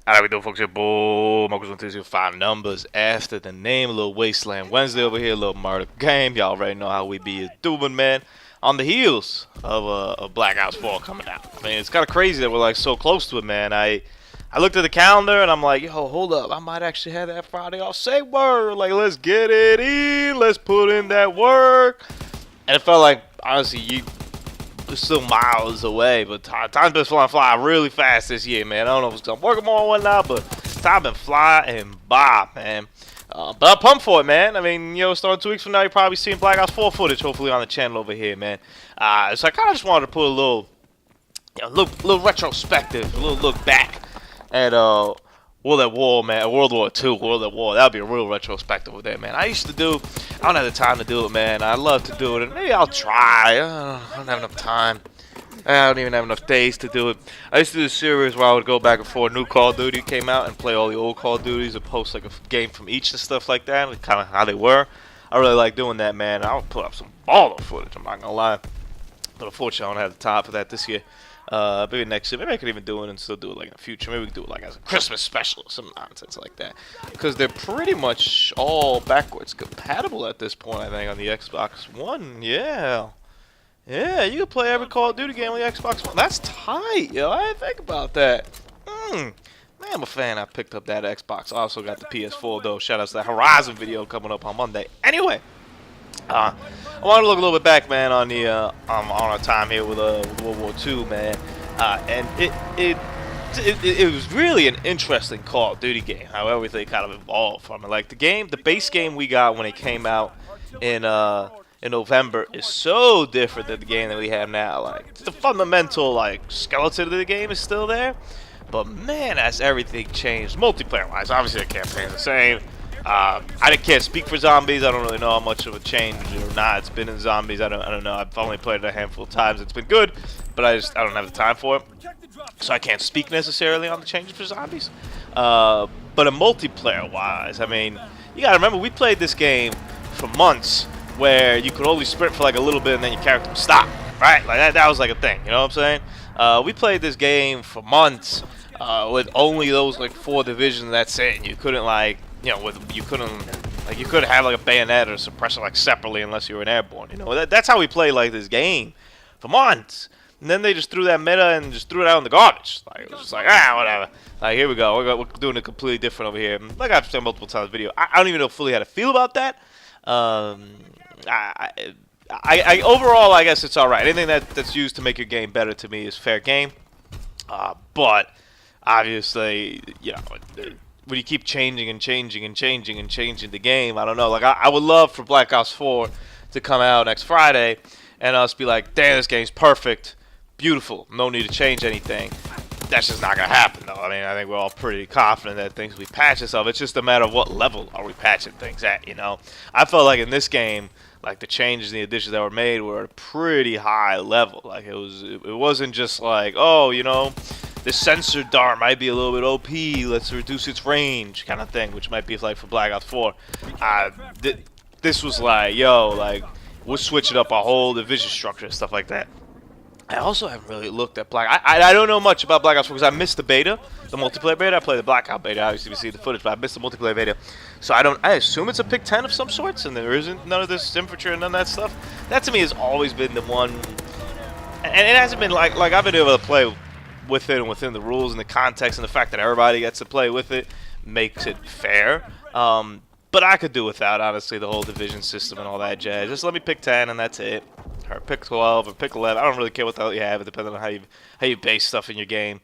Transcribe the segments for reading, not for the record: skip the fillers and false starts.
How we doing, folks? Here, boom. Marcus on Tuesday, 5 numbers after the name. A little Wasteland Wednesday over here, a little murder game. Y'all already know how we be doing, man. On the heels of Black Ops 4 coming out. I mean, it's kind of crazy that we're like so close to it, man. I looked at the calendar and I'm like, yo, hold up. I might actually have that Friday off. Say word. Like, let's get it in. Let's put in that work. And it felt like, honestly, it's still miles away, but time's been flying really fast this year, man. I don't know if it's gonna work more or whatnot, but time been flying by, man. But I'm pumped for it, man. I mean, you know, starting 2 weeks from now, you're probably seeing Black Ops 4 footage, hopefully on the channel over here, man. So I kind of just wanted to put a little, little retrospective, a little look back at World at War, man. World War II, World at War. That would be a real retrospective with that, man. I don't have the time to do it, man. I love to do it, and maybe I'll try. I don't have enough time. I don't even have enough days to do it. I used to do a series where I would go back and forth. New Call of Duty came out and play all the old Call of Duties and post like a game from each and stuff like that, and kind of how they were. I really like doing that, man. I would put up some baller footage, I'm not gonna lie. But unfortunately, I don't have the time for that this year. Maybe next year. Maybe I could even do it and still do it like in the future. Maybe we could do it like as a Christmas special or some nonsense like that. Because they're pretty much all backwards compatible at this point, I think, on the Xbox One. Yeah. Yeah, you can play every Call of Duty game on the Xbox One. That's tight, yo. I didn't think about that. Man, I'm a fan. I picked up that Xbox. I also got the PS4, though. Shout out to that Horizon video coming up on Monday. Anyway. I want to look a little bit back, man, on the on our time here with World War II, man, and it was really an interesting Call of Duty game. How everything kind of evolved from it. Like the base game we got when it came out in November is so different than the game that we have now. Like the fundamental like skeleton of the game is still there, but man, has everything changed multiplayer-wise. Obviously, the campaign's the same. I can't speak for zombies. I don't really know how much of a change or not it's been in zombies. I don't know. I've only played it a handful of times. It's been good, but I don't have the time for it, so I can't speak necessarily on the changes for zombies. But a multiplayer-wise, I mean, you gotta remember we played this game for months, where you could only sprint for like a little bit and then your character would stop, right? Like that was like a thing. You know what I'm saying? We played this game for months with only those like 4 divisions. That's it. And you couldn't like. You know, you couldn't have like a bayonet or a suppressor like separately unless you were an airborne. You know, that's how we played like this game for months. And then they just threw that meta and just threw it out in the garbage. Like it was just like whatever. Like here we go, we're doing it completely different over here. Like I've said multiple times in the video, I don't even know fully how to feel about that. Overall, I guess it's all right. Anything that's used to make your game better to me is fair game. But obviously, you know. When you keep changing and changing and changing and changing the game, I don't know. Like I would love for Black Ops 4 to come out next Friday, and us be like, "Damn, this game's perfect, beautiful, no need to change anything." That's just not gonna happen, though. I mean, I think we're all pretty confident that things will be patched and stuff. It's just a matter of what level are we patching things at, you know. I felt like in this game, like the changes and the additions that were made were at a pretty high level. Like it wasn't just like, oh, you know. The sensor dart might be a little bit OP, let's reduce its range kind of thing, which might be like for Black Ops 4. This was like, yo, like, we'll switch it up a whole division structure and stuff like that. I also haven't really looked at I don't know much about Black Ops 4 because I missed the beta, the multiplayer beta. I played the Blackout beta, obviously we see the footage, but I missed the multiplayer beta. So I assume it's a pick 10 of some sorts, and there isn't none of this infantry and none of that stuff. That to me has always been the one, and it hasn't been like I've been able to play with it and within the rules and the context and the fact that everybody gets to play with it makes it fair. But I could do without, honestly, the whole division system and all that jazz. Just let me pick 10 and that's it. Or pick 12 or pick 11. I don't really care what the hell you have, depending on how you base stuff in your game.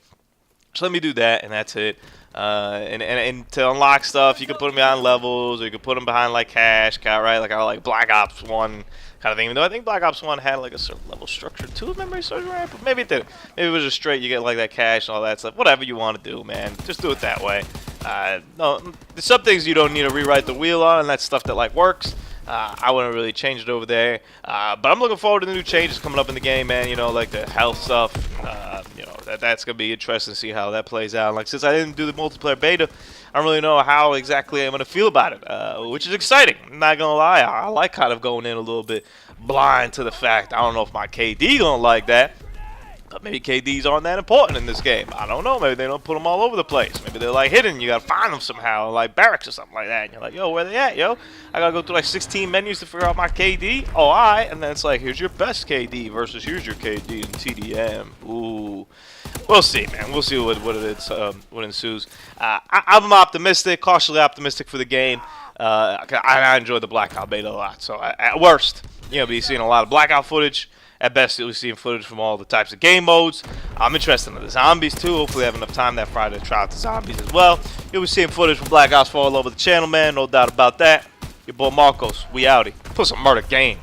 Just let me do that and that's it. And to unlock stuff, you can put them behind levels, or you can put them behind like cash, right? Like I like Black Ops 1 kind of thing. Even though I think Black Ops 1 had like a certain level structure too, if memory serves right, but maybe it didn't. Maybe it was just straight. You get like that cash and all that stuff. Whatever you want to do, man. Just do it that way. No, there's some things you don't need to rewrite the wheel on, and that's stuff that like works. I wouldn't really change it over there, but I'm looking forward to the new changes coming up in the game, man. You know, like the health stuff. You know, that's gonna be interesting to see how that plays out. Like since I didn't do the multiplayer beta, I don't really know how exactly I'm gonna feel about it, which is exciting. I'm not gonna lie, I like kind of going in a little bit blind to the fact. I don't know if my KD gonna like that. But maybe KDs aren't that important in this game. I don't know. Maybe they don't put them all over the place. Maybe they're like hidden. You gotta find them somehow, like barracks or something like that. And you're like, yo, where they at, yo? I gotta go through like 16 menus to figure out my KD. Oh, alright. And then it's like, here's your best KD versus here's your KD in TDM. Ooh, we'll see, man. We'll see what ensues. I'm optimistic, cautiously optimistic for the game. I enjoyed the Blackout beta a lot. So at worst, be seeing a lot of Blackout footage. At best, you'll be seeing footage from all the types of game modes. I'm interested in the zombies too. Hopefully, I have enough time that Friday to try out the zombies as well. You'll be seeing footage from Black Ops 4 all over the channel, man. No doubt about that. Your boy Marcos, we outie. Put some murder game.